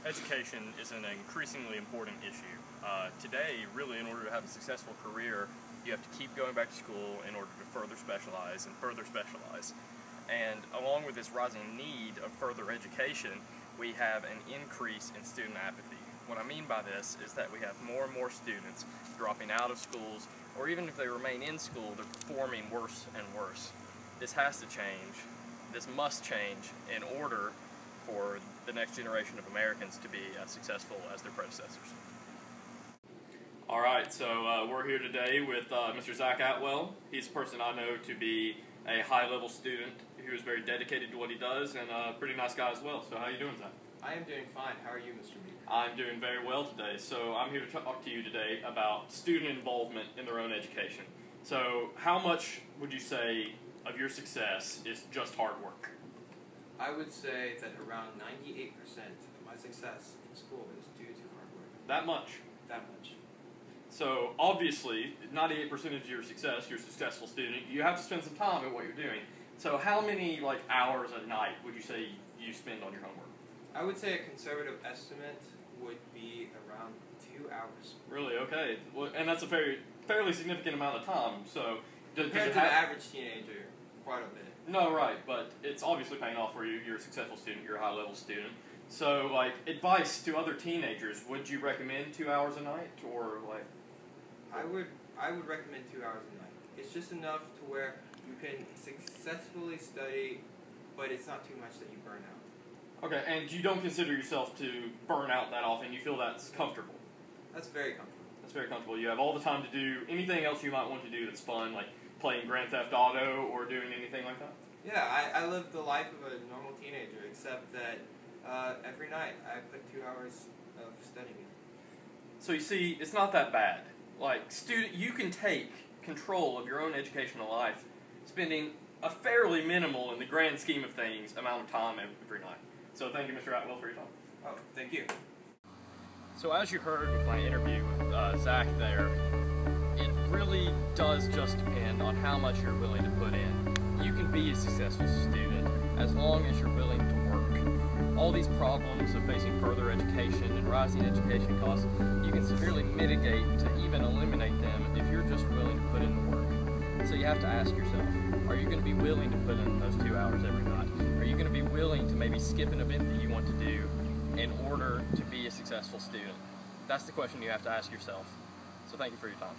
Education is an increasingly important issue. Today, really, in order to have a successful career, you have to keep going back to school in order to further specialize and further specialize. And along with this rising need of further education, we have an increase in student apathy. What I mean by this is that we have more and more students dropping out of schools, or even if they remain in school, they're performing worse and worse. This has to change. This must change in order for the next generation of Americans to be as successful as their predecessors. All right, so we're here today with Mr. Zach Atwell. He's a person I know to be a high-level student who is very dedicated to what he does and a pretty nice guy as well. So how are you doing, Zach? I am doing fine. How are you, Mr. Meek? I'm doing very well today. So I'm here to talk to you today about student involvement in their own education. So how much would you say of your success is just hard work? I would say that around 98% of my success in school is due to hard work. That much? That much. So obviously, 98% of your success, you're a successful student, you have to spend some time at what you're doing. So how many hours a night would you say you spend on your homework? I would say a conservative estimate would be around 2 hours. Really? Okay. Well, and that's a fairly significant amount of time. So compared to the average teenager, quite a bit. No, right, but it's obviously paying off for you. You're a successful student. You're a high-level student. So, advice to other teenagers: would you recommend 2 hours a night, or I would recommend 2 hours a night. It's just enough to where you can successfully study, but it's not too much that you burn out. Okay, and you don't consider yourself to burn out that often. You feel that's comfortable. That's very comfortable. That's very comfortable. You have all the time to do anything else you might want to do that's fun, like playing Grand Theft Auto or doing anything like that? Yeah, I live the life of a normal teenager, except that every night I put 2 hours of studying. So you see, it's not that bad. You can take control of your own educational life, spending a fairly minimal, in the grand scheme of things, amount of time every night. So thank you, Mr. Atwell, for your time. Oh, thank you. So as you heard with my interview with Zach there, it really does just depend on how much you're willing to put in. You can be a successful student as long as you're willing to work. All these problems of facing further education and rising education costs, you can severely mitigate to even eliminate them if you're just willing to put in the work. So you have to ask yourself, are you going to be willing to put in those 2 hours every night? Are you going to be willing to maybe skip an event that you want to do in order to be a successful student? That's the question you have to ask yourself. So thank you for your time.